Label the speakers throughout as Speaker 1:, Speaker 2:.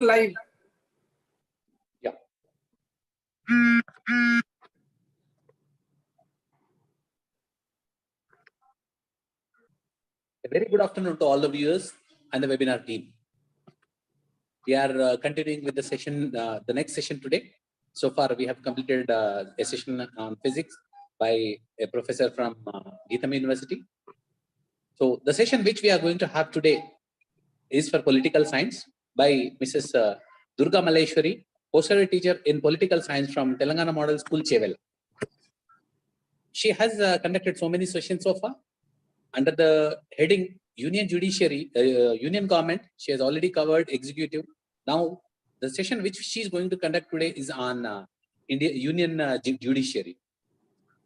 Speaker 1: live.
Speaker 2: Yeah. A very good afternoon to all the viewers and the webinar team. We are continuing with the session, the next session today. So far, we have completed a session on physics by a professor from Geetham University. So the session which we are going to have today is for political science by Mrs. Durga Malleshwari, postgraduate teacher in political science from Telangana Model School, Chevel. She has conducted so many sessions so far under the heading Union Judiciary, Union Government. She has already covered executive. Now, the session which she is going to conduct today is on Union Judiciary.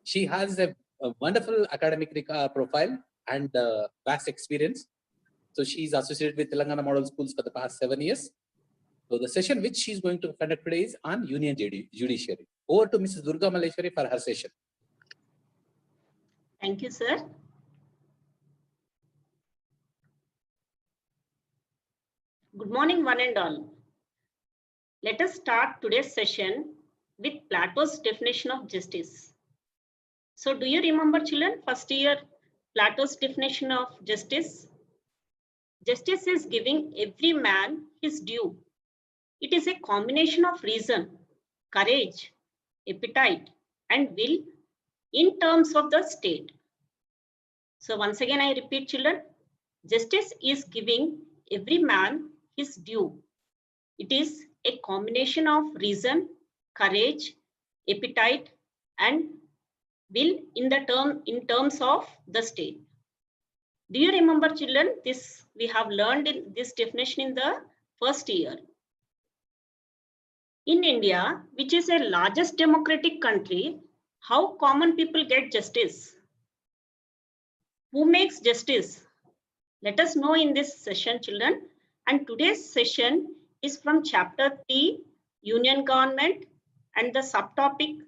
Speaker 2: She has a wonderful academic profile and vast experience. So she is associated with Telangana Model Schools for the past 7 years. So the session which she is going to conduct today is on Union Judiciary. Over to Mrs. Durga Malleshwari for her session.
Speaker 3: Thank you, sir. Good morning, one and all. Let us start today's session with Plato's definition of justice. So do you remember, children, first year Plato's definition of justice? Justice is giving every man his due. It is a combination of reason, courage, appetite, and will in terms of the state. So once again, I repeat, children, justice is giving every man his due. It is a combination of reason, courage, appetite, and will in terms of the state. Do you remember, children, this we have learned in this definition in the first year. In India, which is a largest democratic country, how common people get justice? Who makes justice? Let us know in this session, children. And today's session is from chapter 3, Union Government, and the subtopic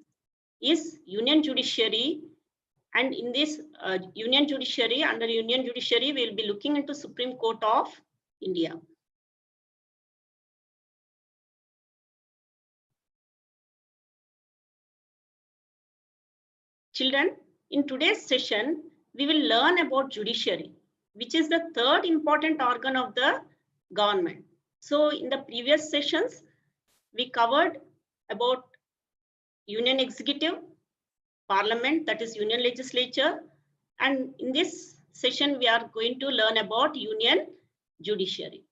Speaker 3: is Union Judiciary. And in this Union Judiciary, under Union Judiciary, we will be looking into Supreme Court of India. Children, in today's session, we will learn about judiciary, which is the third important organ of the government. So in the previous sessions, we covered about union executive, parliament, that is union legislature. And in this session, we are going to learn about union judiciary.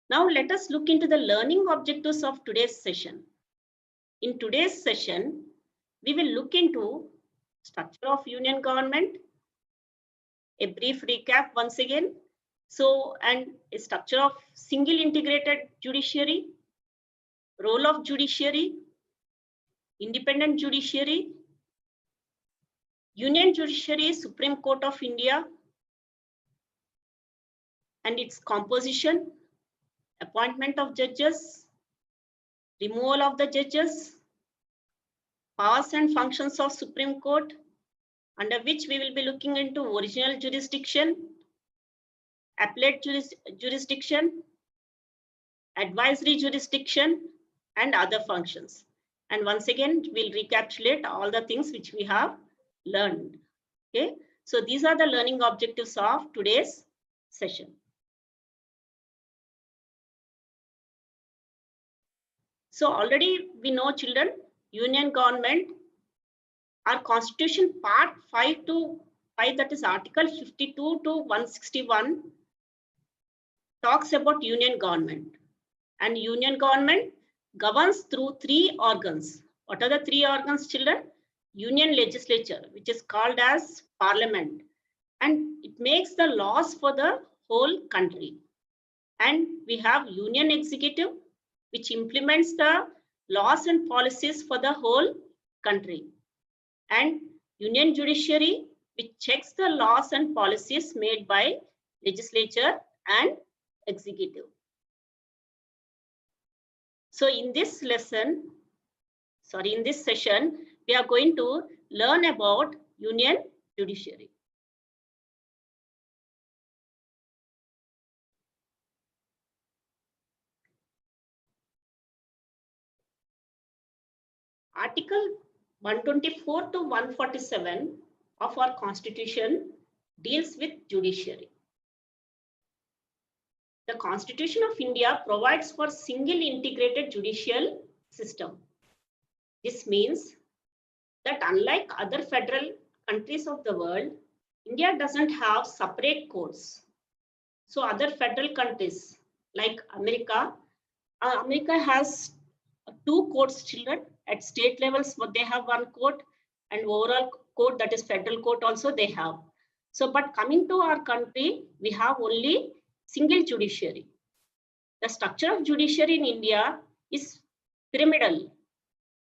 Speaker 3: Now let us look into the learning objectives of today's session. In today's session, we will look into structure of union government, a brief recap once again. So, and a structure of single integrated judiciary, role of judiciary, independent judiciary, Union Judiciary, Supreme Court of India, and its composition, appointment of judges, removal of the judges, powers and functions of Supreme Court, under which we will be looking into original jurisdiction, appellate jurisdiction, advisory jurisdiction, and other functions. And once again, we'll recapitulate all the things which we have learned. Okay, so these are the learning objectives of today's session. So already we know, children, union government, our constitution part 5 to 5, that is article 52 to 161, talks about union government. And union government governs through 3 organs. What are the 3 organs, children? Union legislature, which is called as parliament, and it makes the laws for the whole country. And we have union executive, which implements the laws and policies for the whole country. And union judiciary, which checks the laws and policies made by legislature and executive. So in this lesson, in this session, we are going to learn about union judiciary. Article 124 to 147 of our Constitution deals with judiciary. The Constitution of India provides for single integrated judicial system. This means that unlike other federal countries of the world, India doesn't have separate courts. So other federal countries like America has 2 courts, children. At state levels, but they have 1 court, and overall court, that is federal court, also they have. So, but coming to our country, we have only single judiciary. The structure of judiciary in India is pyramidal.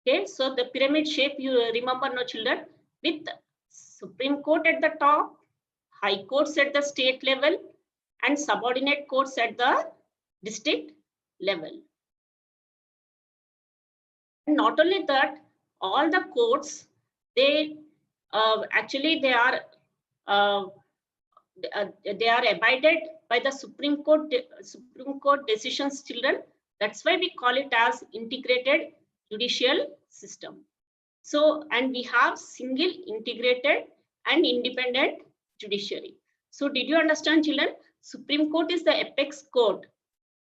Speaker 3: Okay, so the pyramid shape, you remember, no, children, with Supreme Court at the top, high courts at the state level, and subordinate courts at the district level. And not only that, all the courts, they actually they are abided by the Supreme Court decisions, children. That's why we call it as integrated judicial system. So, and we have single integrated and independent judiciary. So did you understand, children? Supreme Court is the apex court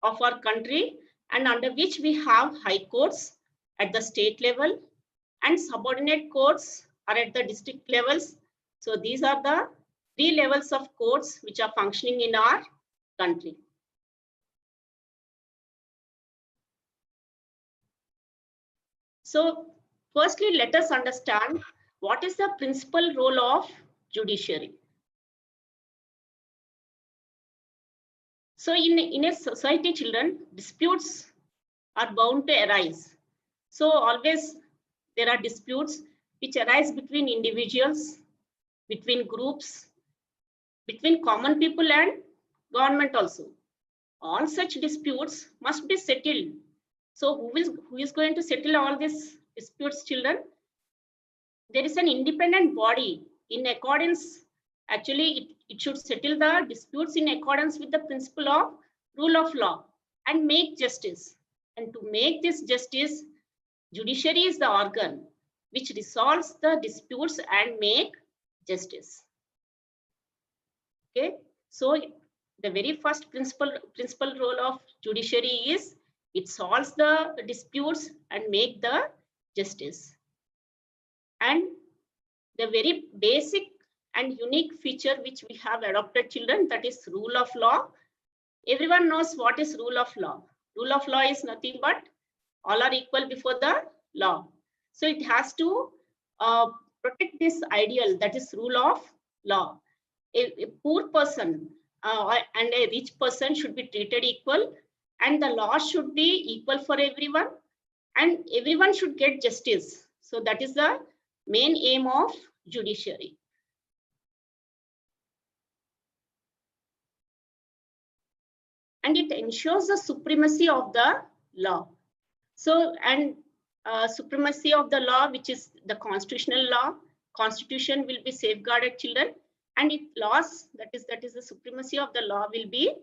Speaker 3: of our country, and under which we have high courts at the state level, and subordinate courts are at the district levels. So these are the 3 levels of courts which are functioning in our country. So firstly, let us understand what is the principal role of judiciary. So in a society, children, disputes are bound to arise. So always there are disputes which arise between individuals, between groups, between common people and government also. All such disputes must be settled. So who is going to settle all these disputes, children? There is an independent body in accordance. Actually, it should settle the disputes in accordance with the principle of rule of law and make justice. And to make this justice, judiciary is the organ which resolves the disputes and make justice. Okay, so the very first principal role of judiciary is it solves the disputes and make the justice. And the very basic and unique feature which we have adopted, children, that is rule of law. Everyone knows what is rule of law. Rule of law is nothing but all are equal before the law. So it has to protect this ideal, that is rule of law. A poor person and a rich person should be treated equal, and the law should be equal for everyone, and everyone should get justice. So that is the main aim of judiciary. And it ensures the supremacy of the law. So, and supremacy of the law, which is the constitutional law, constitution will be safeguarded, children, and it laws, that is the supremacy of the law will be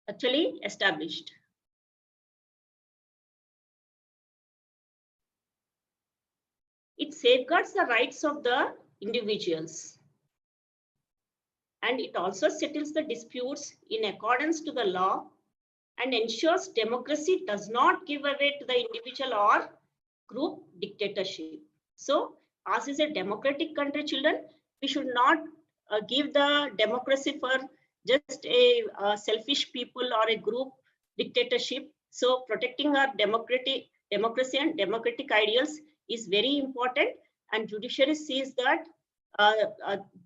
Speaker 3: actually established. It safeguards the rights of the individuals. And it also settles the disputes in accordance to the law and ensures democracy does not give away to the individual or group dictatorship. So, as is a democratic country, children, we should not give the democracy for just a selfish people or a group dictatorship. So, protecting our democracy and democratic ideals is very important, and judiciary sees that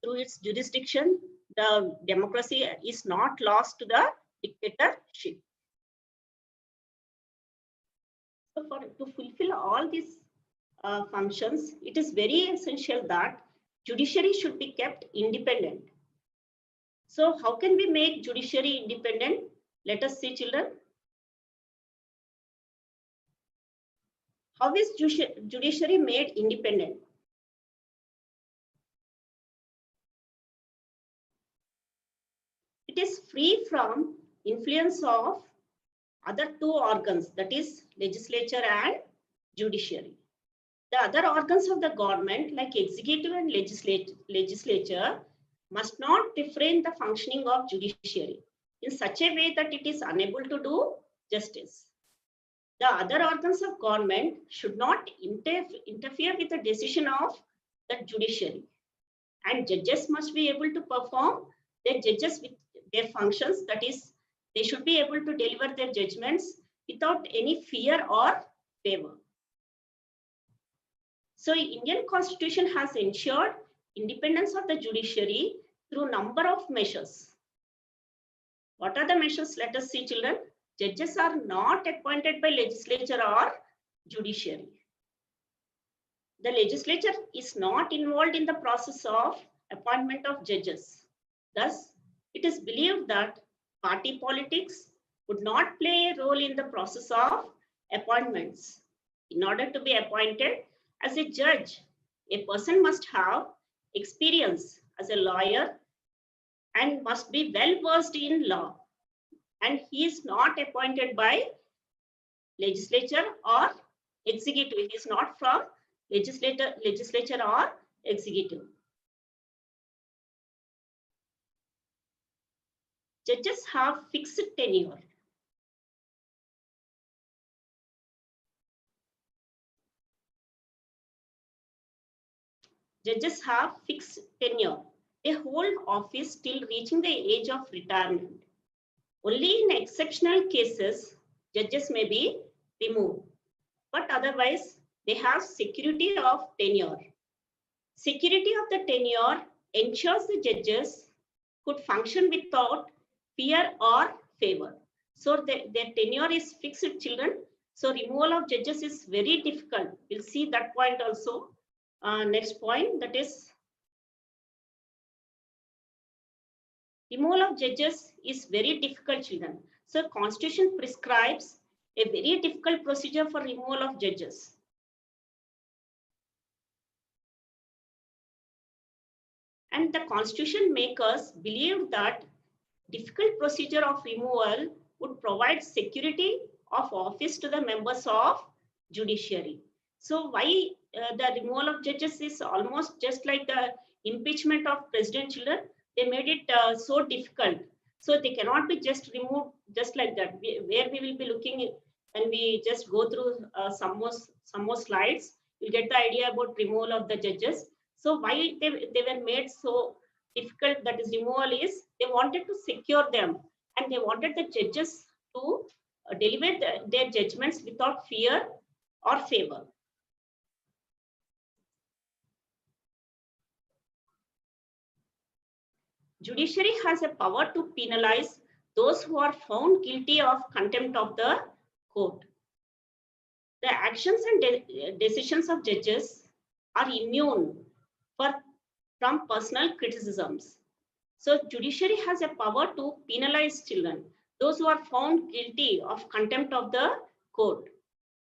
Speaker 3: through its jurisdiction, the democracy is not lost to the dictatorship. So to fulfill all these functions, it is very essential that judiciary should be kept independent. So how can we make judiciary independent? Let us see, children. How is judiciary made independent? It is free from influence of other 2 organs, that is legislature and judiciary. The other organs of the government, like executive and legislature, must not differentiate the functioning of judiciary in such a way that it is unable to do justice. The other organs of government should not interfere with the decision of the judiciary. And judges must be able to perform their judges with their functions. That is, they should be able to deliver their judgments without any fear or favor. So Indian Constitution has ensured independence of the judiciary through number of measures. What are the measures? Let us see, children. Judges are not appointed by legislature or judiciary. The legislature is not involved in the process of appointment of judges. Thus, it is believed that party politics would not play a role in the process of appointments. In order to be appointed as a judge, a person must have experience as a lawyer and must be well versed in law. And he is not appointed by legislature or executive. He is not from legislature or executive. Judges have fixed tenure. Judges have fixed tenure. They hold office till reaching the age of retirement. Only in exceptional cases, judges may be removed, but otherwise they have security of tenure. Security of the tenure ensures the judges could function without fear or favor. So their tenure is fixed, children. So removal of judges is very difficult. We'll see that point also. Next point, that is removal of judges is very difficult, children. So Constitution prescribes a very difficult procedure for removal of judges. And the Constitution makers believe that difficult procedure of removal would provide security of office to the members of judiciary. So why the removal of judges is almost just like the impeachment of president, children? They made it so difficult. So they cannot be just removed just like that. Where we will be looking when we just go through some more slides, you'll get the idea about removal of the judges. So why they were made so difficult, that is removal, is they wanted to secure them and they wanted the judges to deliver their judgments without fear or favor. Judiciary has a power to penalize those who are found guilty of contempt of the court. The actions and decisions of judges are immune from personal criticisms. So judiciary has a power to penalize children, those who are found guilty of contempt of the court.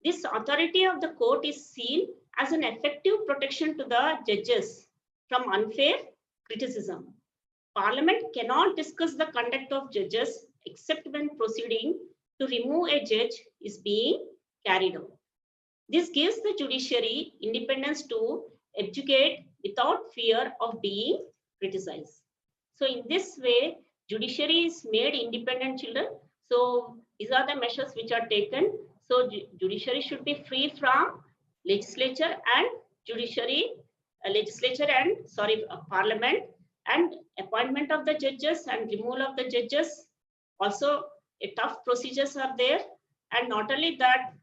Speaker 3: This authority of the court is seen as an effective protection to the judges from unfair criticism. Parliament cannot discuss the conduct of judges except when proceeding to remove a judge is being carried out. This gives the judiciary independence to educate without fear of being criticized. So in this way, judiciary is made independent, children. So these are the measures which are taken. So judiciary should be free from legislature and parliament, and appointment of the judges and removal of the judges. Also, a tough procedures are there, and not only that,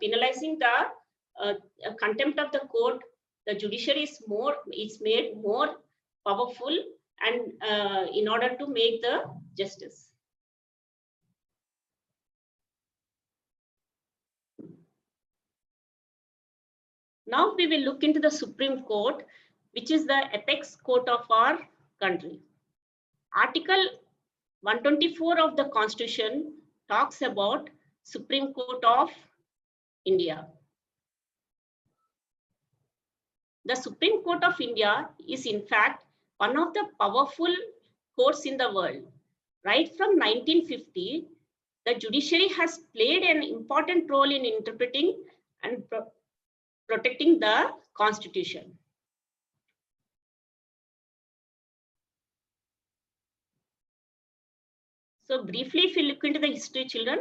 Speaker 3: penalizing the contempt of the court, the judiciary is made more powerful, and in order to make the justice. Now we will look into the Supreme Court, which is the apex court of our country. Article 124 of the Constitution talks about Supreme Court of India. The Supreme Court of India is in fact one of the powerful courts in the world. Right from 1950, the judiciary has played an important role in interpreting and protecting the Constitution. So briefly, if you look into the history, children,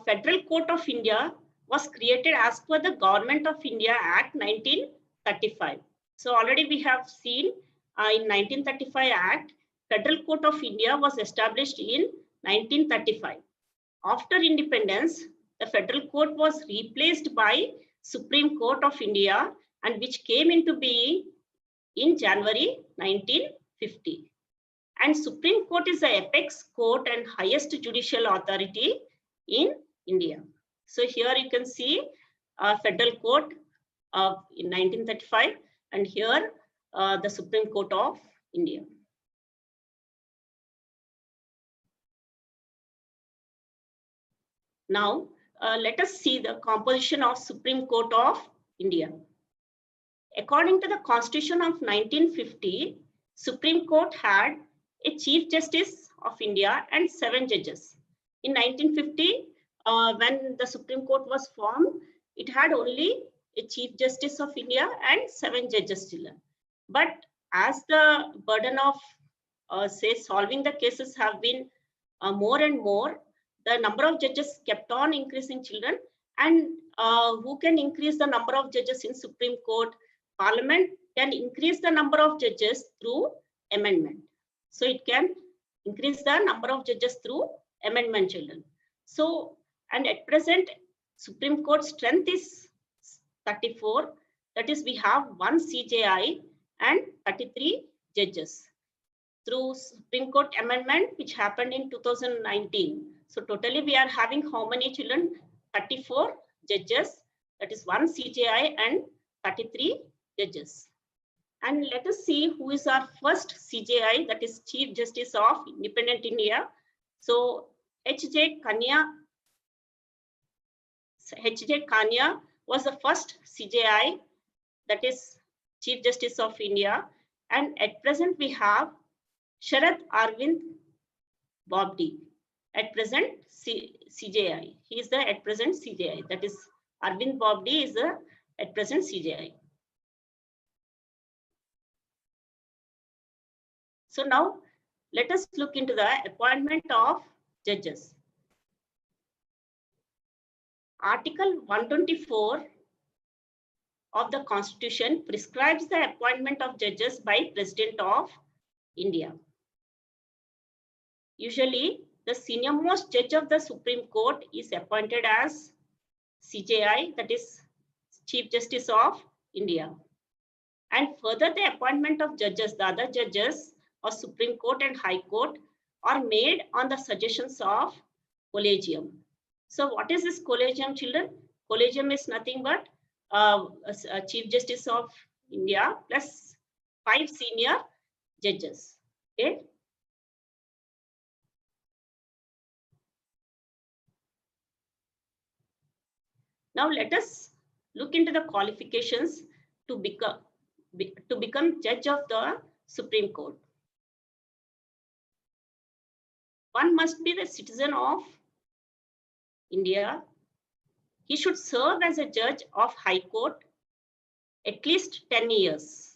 Speaker 3: Federal Court of India was created as per the Government of India Act 1935. So already we have seen in 1935 Act, Federal Court of India was established in 1935. After independence, the Federal Court was replaced by Supreme Court of India, and which came into being in January 1950. And Supreme Court is the apex court and highest judicial authority in India. So here you can see Federal Court in 1935, and here the Supreme Court of India. Now, let us see the composition of Supreme Court of India. According to the Constitution of 1950, Supreme Court had a Chief Justice of India and 7 judges. In 1950, when the Supreme Court was formed, it had only a Chief Justice of India and 7 judges still. But as the burden of say solving the cases have been more and more, the number of judges kept on increasing, children. And who can increase the number of judges in Supreme Court? Parliament can increase the number of judges through amendment. So it can increase the number of judges through amendment, children. So, and at present, Supreme Court strength is 34. That is, we have 1 CJI and 33 judges. Through Supreme Court amendment, which happened in 2019. So totally we are having how many, children? 34 judges. That is 1 CJI and 33 judges. And let us see who is our first CJI, that is Chief Justice of Independent India. So H.J. Kania was the first CJI, that is Chief Justice of India. And at present we have Sharad Arvind Bobde, at present CJI. He is the at present CJI, that is Arvind Bobde is the at present CJI. So now let us look into the appointment of judges. Article 124 of the Constitution prescribes the appointment of judges by President of India. Usually, the senior-most judge of the Supreme Court is appointed as CJI, that is Chief Justice of India. And further, the appointment of judges, the other judges of Supreme Court and High Court, are made on the suggestions of Collegium. So what is this Collegium, children? Collegium is nothing but a Chief Justice of India plus 5 senior judges. Okay. Now let us look into the qualifications to become judge of the Supreme Court. One must be the citizen of India. He should serve as a judge of High Court at least 10 years.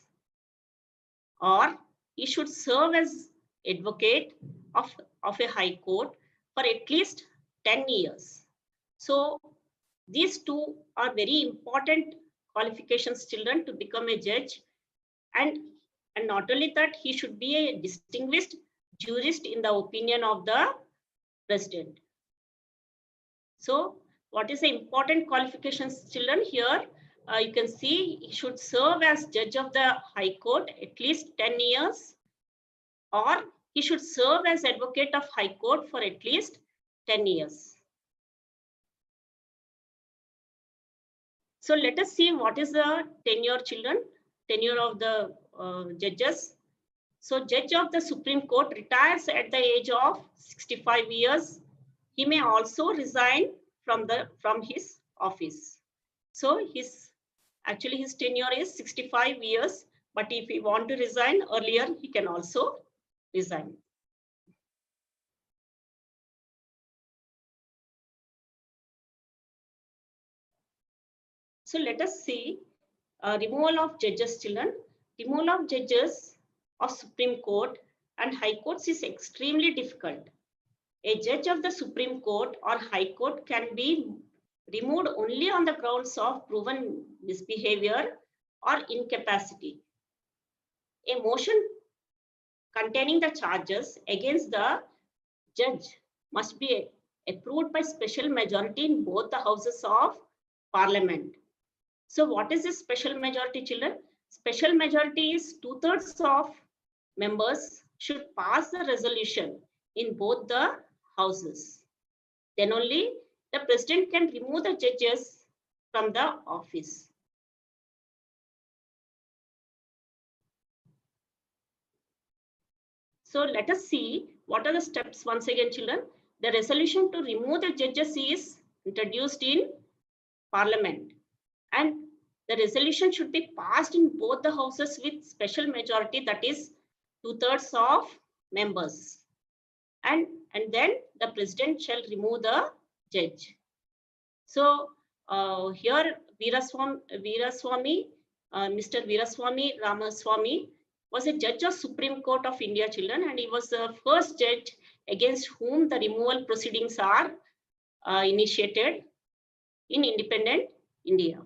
Speaker 3: Or he should serve as advocate of a High Court for at least 10 years. So these two are very important qualifications, children, to become a judge. And not only that, he should be a distinguished jurist in the opinion of the president. So what is the important qualifications, children? Here you can see he should serve as judge of the High Court at least 10 years, or he should serve as advocate of High Court for at least 10 years. So let us see what is the tenure, children, tenure of the judges. So judge of the Supreme Court retires at the age of 65 years. He may also resign from his office. So his tenure is 65 years, but if he want to resign earlier, he can also resign. So let us see removal of judges, children. Removal of judges of Supreme Court and High Courts is extremely difficult. A judge of the Supreme Court or High Court can be removed only on the grounds of proven misbehavior or incapacity. A motion containing the charges against the judge must be approved by special majority in both the houses of parliament. So what is this special majority, children? Special majority is 2/3 of members should pass the resolution in both the houses. Then only the president can remove the judges from the office. So let us see what are the steps once again, children. The resolution to remove the judges is introduced in parliament, and the resolution should be passed in both the houses with special majority, that is 2/3 of members. And then the president shall remove the judge. So here Veeraswamy, Mr. Veeraswamy Ramaswamy was a judge of Supreme Court of India, children, and he was the first judge against whom the removal proceedings are initiated in independent India.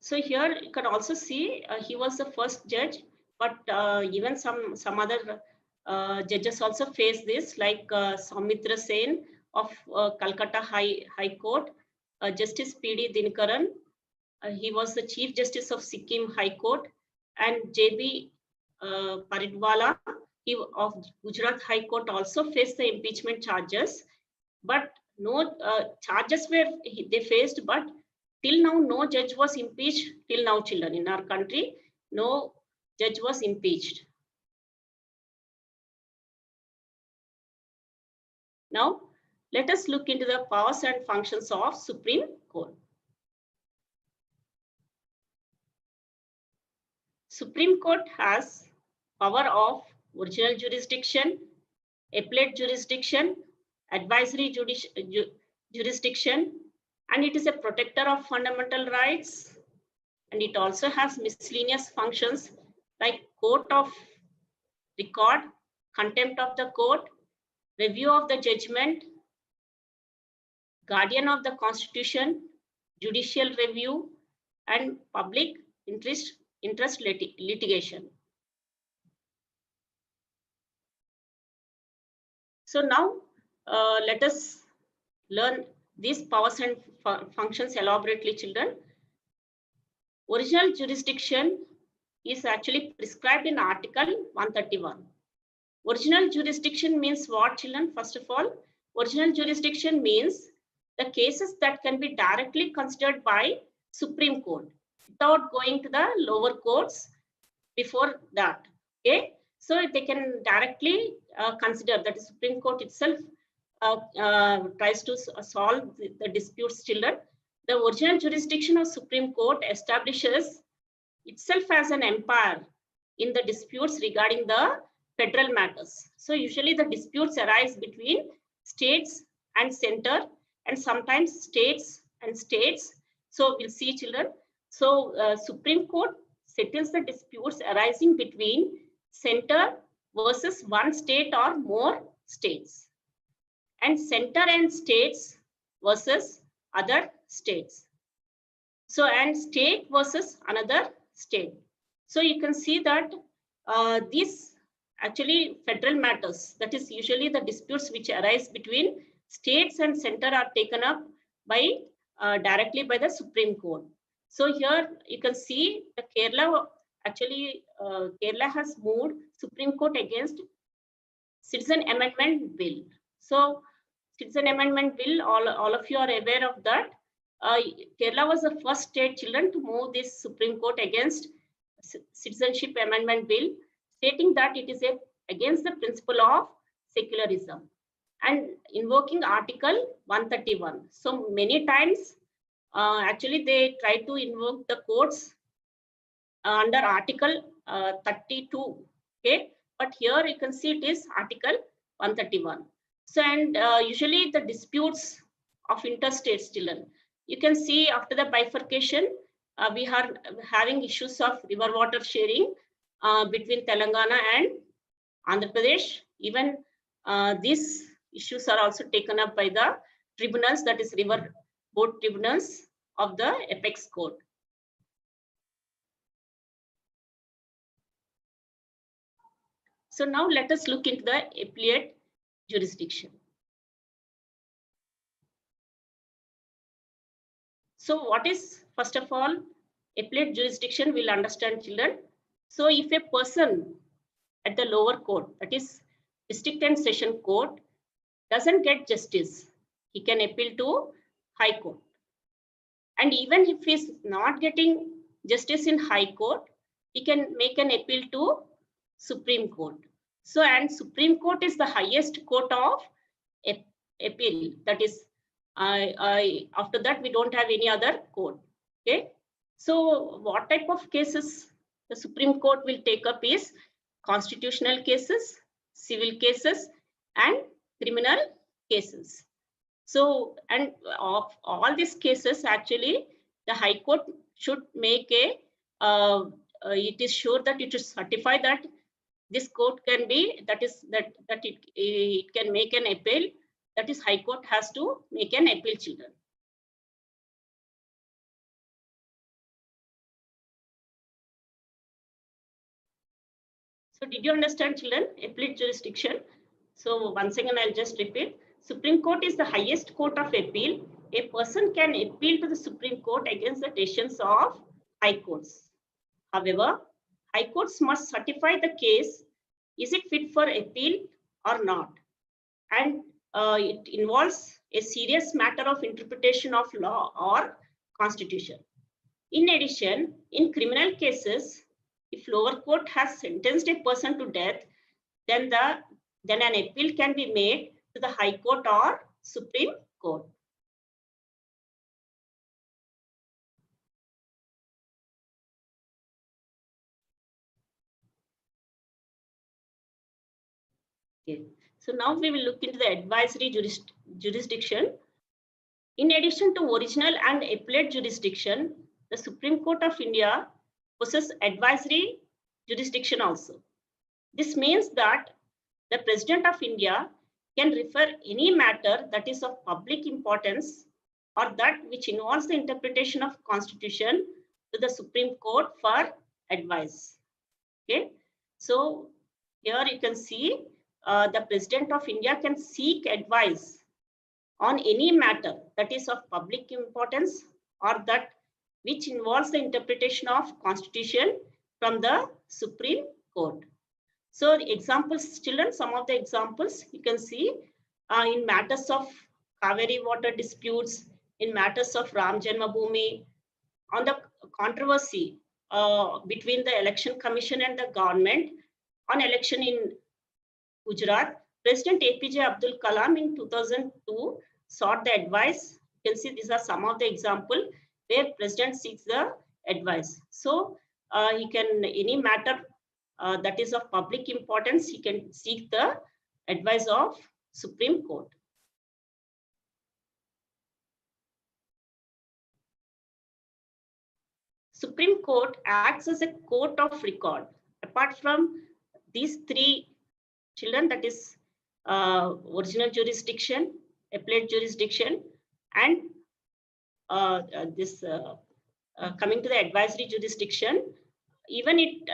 Speaker 3: So here you can also see he was the first judge, but even some other judges also face this, like Soumitra Sen of Calcutta High Court, Justice P.D. Dinkaran, he was the Chief Justice of Sikkim High Court, and J.B. Paridwala of Gujarat High Court also faced the impeachment charges, but no charges were they faced, but till now no judge was impeached. Till now, children, in our country, no judge was impeached. Now, let us look into the powers and functions of Supreme Court. Supreme Court has power of original jurisdiction, appellate jurisdiction, advisory jurisdiction, and it is a protector of fundamental rights. And it also has miscellaneous functions like court of record, contempt of the court, review of the judgment, guardian of the constitution, judicial review, and public interest litigation. So now let us learn these powers and functions elaborately, children. Original jurisdiction is actually prescribed in Article 131. Original jurisdiction means what, children? First of all, original jurisdiction means the cases that can be directly considered by Supreme Court without going to the lower courts before that. Okay, so they can directly consider that the Supreme Court itself tries to solve the disputes, children. The original jurisdiction of Supreme Court establishes itself as an empire in the disputes regarding the federal matters. So usually the disputes arise between states and center, and sometimes states and states. So we'll see, children. So Supreme Court settles the disputes arising between center versus one state or more states, and center and states versus other states. So, and state versus another state. So you can see that these actually federal matters, that is usually the disputes which arise between states and center, are taken up by directly by the Supreme Court. So here you can see the Kerala, actually Kerala has moved Supreme Court against Citizen Amendment Bill. So Citizen Amendment Bill, all of you are aware of that. Kerala was the first state, children, to move this Supreme Court against Citizenship Amendment Bill, stating that it is against the principle of secularism and invoking Article 131. So many times Actually, they try to invoke the courts under Article 32. Okay, but here you can see it is Article 131. So, and usually the disputes of interstate children, you can see after the bifurcation, we are having issues of river water sharing between Telangana and Andhra Pradesh. Even these issues are also taken up by the tribunals, that is river board tribunals of the apex court. So now let us look into the appellate jurisdiction. So what is, first of all, appellate jurisdiction? We'll understand, children. So if a person at the lower court, that is district and session court, doesn't get justice, he can appeal to High Court. And even if he's not getting justice in High Court, he can make an appeal to Supreme Court. So, and Supreme Court is the highest court of appeal. That is, after that, we don't have any other court. Okay. So, what type of cases the Supreme Court will take up is constitutional cases, civil cases, and criminal cases. So, and of all these cases, actually, the High Court should make a, it is sure that it should certify that this court can be, that is, that it can make an appeal, that is High Court has to make an appeal, children. So did you understand, children, appellate jurisdiction? So once again, I'll just repeat. Supreme Court is the highest court of appeal. A person can appeal to the Supreme Court against the decisions of High Courts. However, High Courts must certify the case, is it fit for appeal or not? And it involves a serious matter of interpretation of law or constitution. In addition, in criminal cases, if lower court has sentenced a person to death, then an appeal can be made to the High Court or Supreme Court. Okay. So now we will look into the advisory jurisdiction. In addition to original and appellate jurisdiction, the Supreme Court of India possesses advisory jurisdiction also. This means that the President of India can refer any matter that is of public importance or that which involves the interpretation of Constitution to the Supreme Court for advice. Okay, so here you can see the President of India can seek advice on any matter that is of public importance or that which involves the interpretation of Constitution from the Supreme Court. So the examples, children, some of the examples you can see in matters of Kaveri water disputes, in matters of Ram Janmabhoomi, on the controversy between the Election Commission and the government on election in Gujarat. President APJ Abdul Kalam in 2002 sought the advice. You can see these are some of the examples where President seeks the advice. So he can, any matter that is of public importance, he can seek the advice of Supreme Court. Supreme Court acts as a court of record. Apart from these three, children, that is original jurisdiction, appellate jurisdiction, and coming to the advisory jurisdiction, even it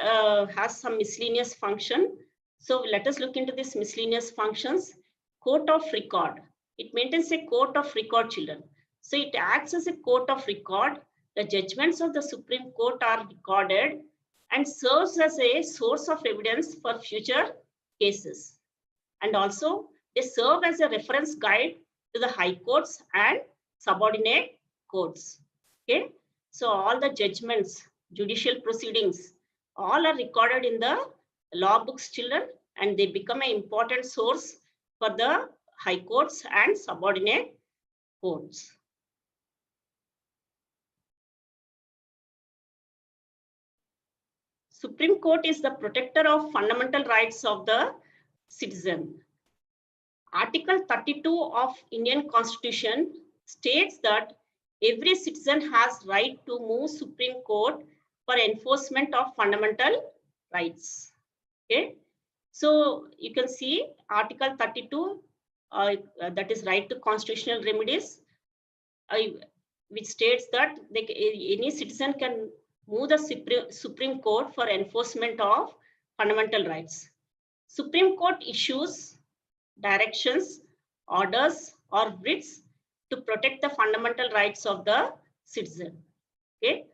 Speaker 3: has some miscellaneous function. So let us look into this miscellaneous functions. Court of record. It maintains a court of record, children. So it acts as a court of record. The judgments of the Supreme Court are recorded and serves as a source of evidence for future cases. And also they serve as a reference guide to the high courts and subordinate courts. Okay. So all the judgments, judicial proceedings, all are recorded in the law books, children, and they become an important source for the high courts and subordinate courts. Supreme Court is the protector of fundamental rights of the citizen. Article 32 of Indian Constitution states that every citizen has right to move Supreme Court for enforcement of fundamental rights. Okay, so you can see Article 32, that is right to constitutional remedies, which states that any citizen can move the Supreme Court for enforcement of fundamental rights. Supreme Court issues directions, orders, or writs to protect the fundamental rights of the citizen. Okay,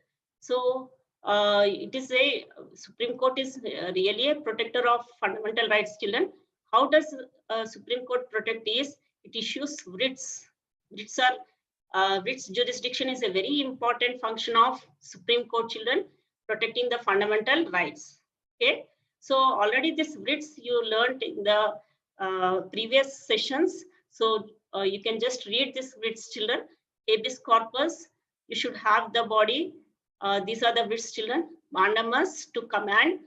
Speaker 3: so it is a Supreme Court is really a protector of fundamental rights, children. How does Supreme Court protect these? It issues writs. Writs are writs jurisdiction is a very important function of Supreme Court, children, protecting the fundamental rights. Okay, so already this writs you learned in the previous sessions. So you can just read this writs, children. Habeas corpus, you should have the body. These are the writs, children. Mandamus, to command.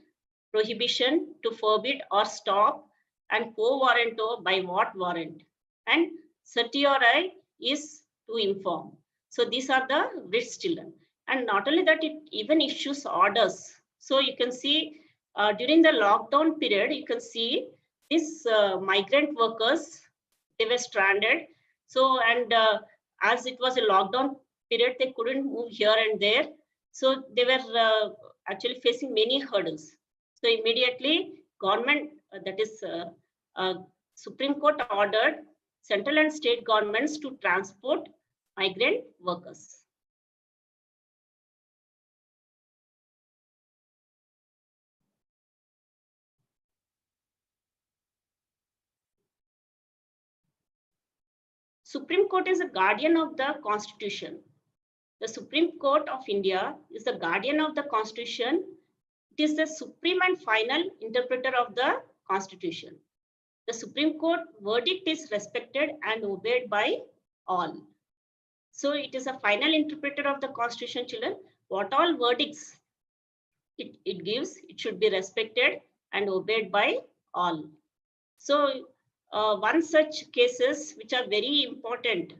Speaker 3: Prohibition, to forbid or stop. And quo warranto, by what warrant. And certiorari is to inform. So these are the writs, children. And not only that, it even issues orders. So you can see during the lockdown period, you can see these migrant workers, they were stranded. So, and as it was a lockdown period, they couldn't move here and there. So they were actually facing many hurdles. So immediately government, that is Supreme Court ordered central and state governments to transport migrant workers. Supreme Court is a guardian of the Constitution. The Supreme Court of India is the guardian of the Constitution. It is the supreme and final interpreter of the Constitution. The Supreme Court verdict is respected and obeyed by all. So it is a final interpreter of the Constitution, children. What all verdicts it gives, it should be respected and obeyed by all. So one such cases which are very important,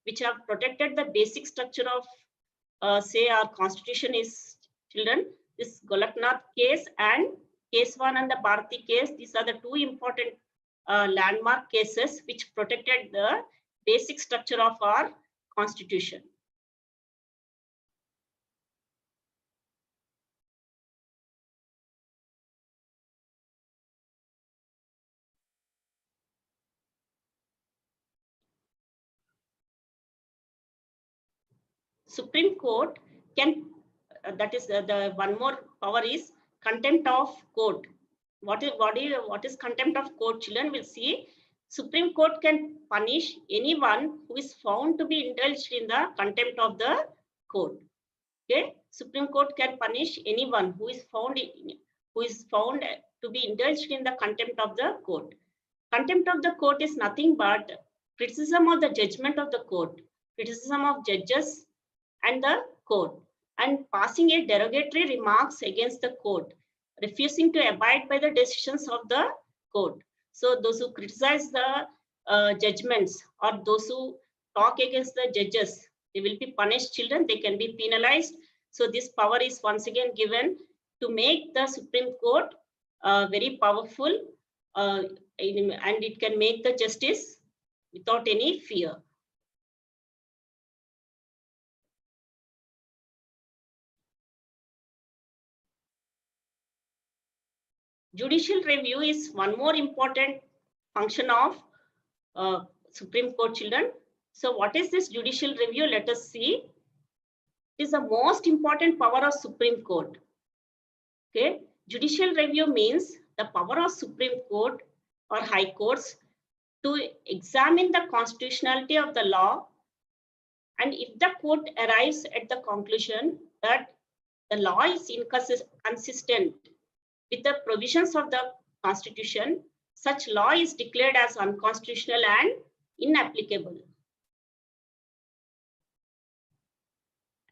Speaker 3: which have protected the basic structure of say our Constitution is, children, this Golaknath case and Keswanand Bharati case. These are the two important landmark cases which protected the basic structure of our Constitution. Supreme Court can, that is the one more power is contempt of court. What is contempt of court, children? Will see. Supreme Court can punish anyone who is found to be indulged in the contempt of the court. Okay, Supreme Court can punish anyone who is found to be indulged in the contempt of the court. Contempt of the court is nothing but criticism of the judgment of the court, criticism of judges and the court, and passing a derogatory remarks against the court, refusing to abide by the decisions of the court. So those who criticize the judgments or those who talk against the judges, they will be punished, children. They can be penalized. So this power is once again given to make the Supreme Court very powerful, and it can make the justice without any fear. Judicial review is one more important function of Supreme Court, children. So what is this judicial review? Let us see. It is the most important power of Supreme Court. Okay, judicial review means the power of Supreme Court or High Courts to examine the constitutionality of the law, and if the court arrives at the conclusion that the law is inconsistent with the provisions of the Constitution, such law is declared as unconstitutional and inapplicable.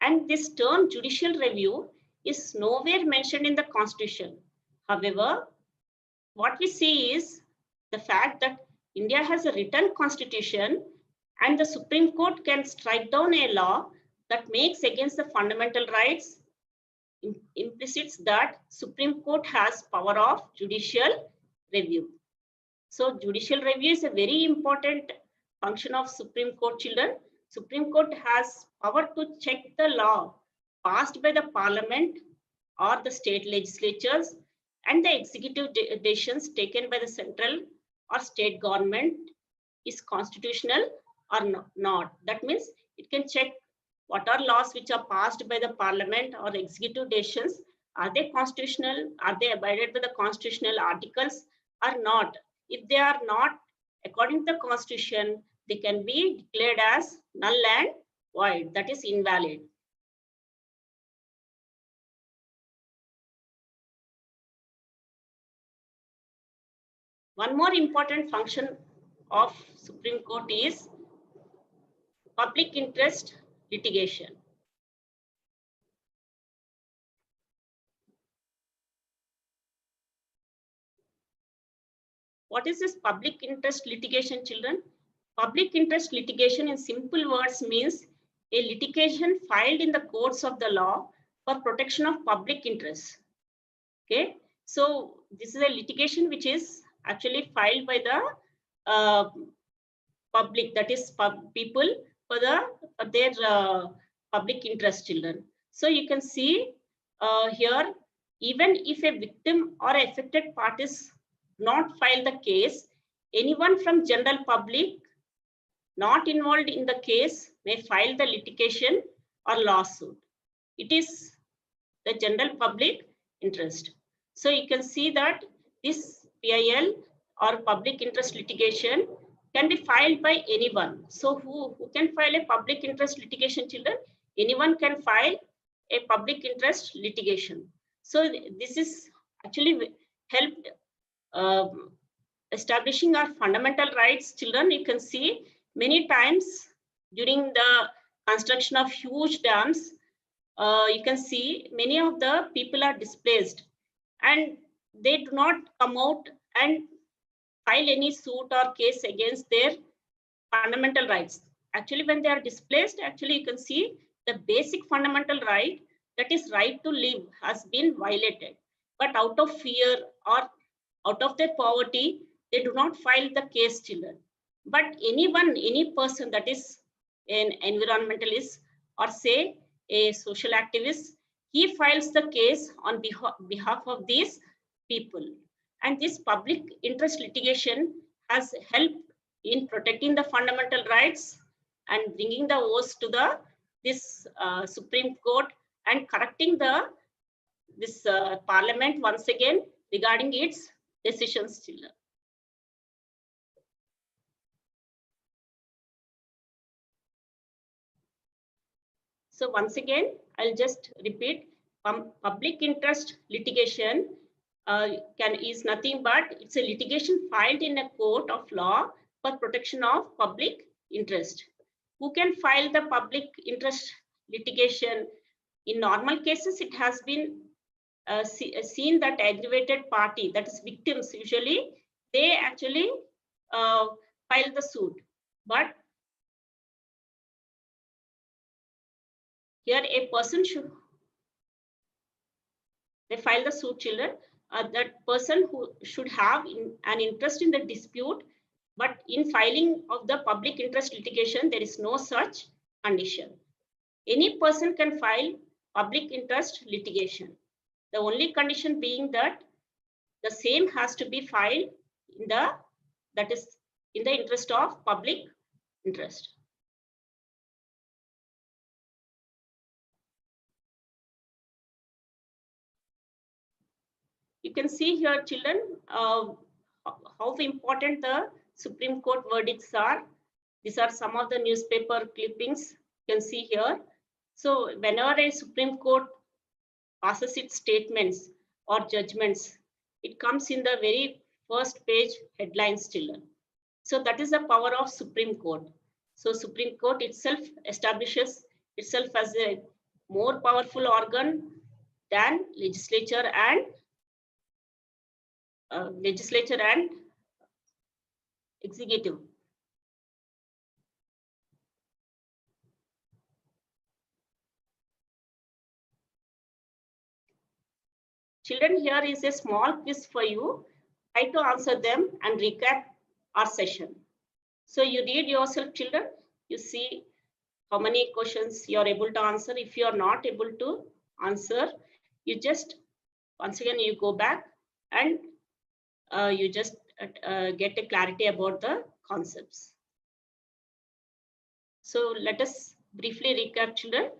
Speaker 3: And this term judicial review is nowhere mentioned in the Constitution. However, what we see is the fact that India has a written constitution and the Supreme Court can strike down a law that makes against the fundamental rights, implicits that Supreme Court has power of judicial review. So judicial review is a very important function of Supreme Court, children. Supreme Court has power to check the law passed by the parliament or the state legislatures and the executive decisions taken by the central or state government is constitutional or not. That means it can check what are laws which are passed by the parliament or executive decisions. Are they constitutional? Are they abided by the constitutional articles or not? If they are not according to the constitution, they can be declared as null and void, that is invalid. One more important function of Supreme Court is public interest litigation. What is this public interest litigation, children? Public interest litigation in simple words means a litigation filed in the courts of the law for protection of public interest. Okay, so this is a litigation which is actually filed by the public, that is people for their public interest, children. So you can see here, even if a victim or affected parties not file the case, anyone from general public not involved in the case may file the litigation or lawsuit. It is the general public interest. So you can see that this PIL or public interest litigation can be filed by anyone. So who can file a public interest litigation, children? Anyone can file a public interest litigation. So this is actually helped establishing our fundamental rights, children. You can see many times during the construction of huge dams, you can see many of the people are displaced and they do not come out and file any suit or case against their fundamental rights. Actually, when they are displaced, actually you can see the basic fundamental right, that is right to live, has been violated. But out of fear or out of their poverty, they do not file the case, children. But anyone, any person that is an environmentalist or say a social activist, he files the case on behalf of these people. And this public interest litigation has helped in protecting the fundamental rights and bringing the oaths to this Supreme Court and correcting this Parliament once again regarding its decisions, children. So once again, I'll just repeat, public interest litigation is nothing but it's a litigation filed in a court of law for protection of public interest. Who can file the public interest litigation? In normal cases, it has been seen that aggravated party, that is victims, usually they actually file the suit. But here a person they file the suit, children. That person who should have an interest in the dispute, but in filing of the public interest litigation, there is no such condition. Any person can file public interest litigation. The only condition being that the same has to be filed in that is in the interest of public interest. You can see here, children, how important the Supreme Court verdicts are. These are some of the newspaper clippings you can see here. So whenever a Supreme Court passes its statements or judgments, it comes in the very first page headlines, children. So that is the power of Supreme Court. So Supreme Court itself establishes itself as a more powerful organ. than legislature and executive. Children, here is a small quiz for you. Try to answer them and recap our session. So you read yourself, children. You see how many questions you are able to answer. If you are not able to answer, you just, once again, you go back and you just get a clarity about the concepts. So let us briefly recap, children,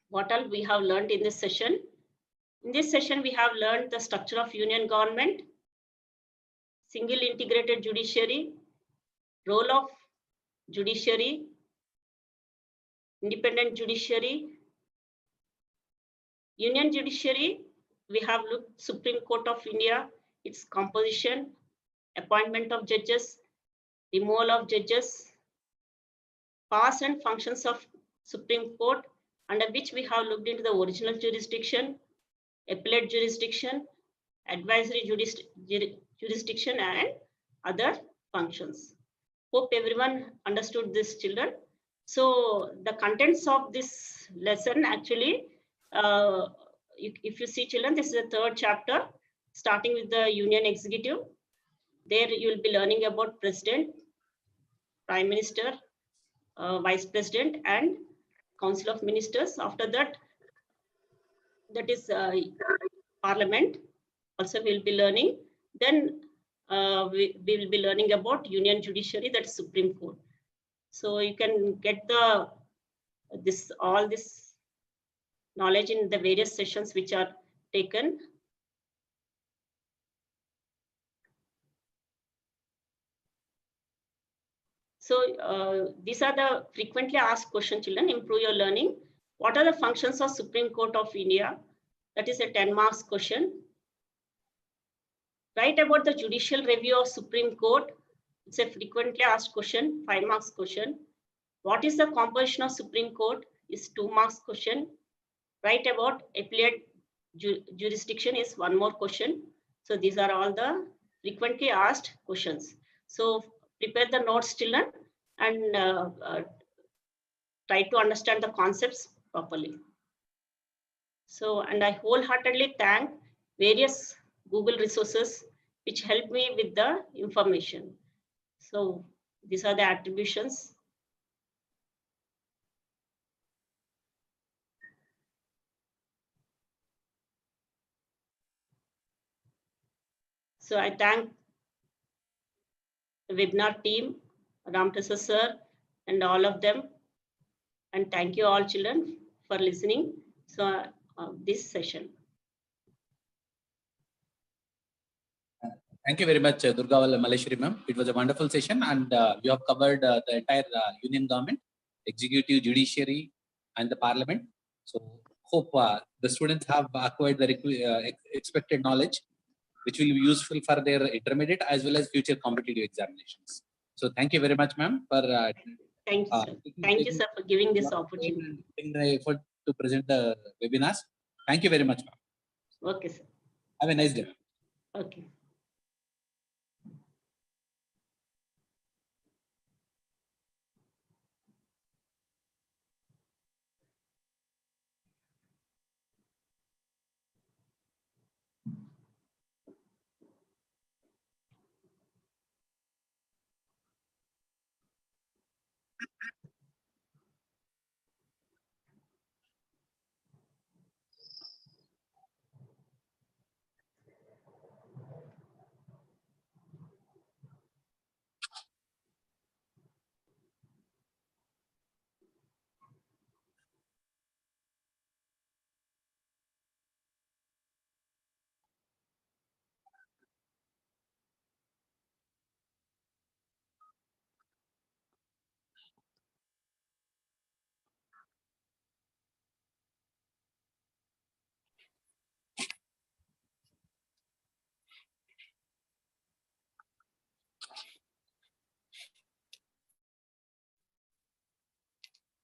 Speaker 3: what all we have learned in this session. In this session, we have learned the structure of union government, single integrated judiciary, role of judiciary, independent judiciary, union judiciary. We have looked Supreme Court of India, its composition, appointment of judges, removal of judges, powers and functions of Supreme Court, under which we have looked into the original jurisdiction, appellate jurisdiction, advisory jurisdiction, and other functions. Hope everyone understood this, children. So the contents of this lesson actually, if you see, children, this is the third chapter, starting with the union executive. There you will be learning about president, prime minister, vice president, and council of ministers. After that, that is parliament. Also we'll be learning. Then we will be learning about union judiciary, that's Supreme Court. So you can get all this knowledge in the various sessions which are taken. So these are the frequently asked questions, children. Improve your learning. What are the functions of Supreme Court of India? That is a 10 marks question. Write about the judicial review of Supreme Court. It's a frequently asked question, 5 marks question. What is the composition of Supreme Court? Is 2 marks question. Write about appellate jurisdiction is 1 more question. So these are all the frequently asked questions. So prepare the notes, children, and try to understand the concepts properly. So, and I wholeheartedly thank various Google resources which help me with the information. So these are the attributions. So I thank the webinar team, Ram Prasad sir, and all of them. And thank you all, children, for listening. So this session.
Speaker 2: Thank you very much, Durgaval Maleshwari ma'am. It was a wonderful session, and you have covered the entire union government, executive, judiciary, and the parliament. So hope the students have acquired the expected knowledge, which will be useful for their intermediate as well as future competitive examinations. So thank you very much, ma'am, for
Speaker 3: thank you, sir. Thank you, sir, for giving this opportunity.
Speaker 2: In the effort to present the webinars. Thank you very much, ma'am.
Speaker 3: Okay, sir.
Speaker 2: Have a nice day.
Speaker 3: Okay.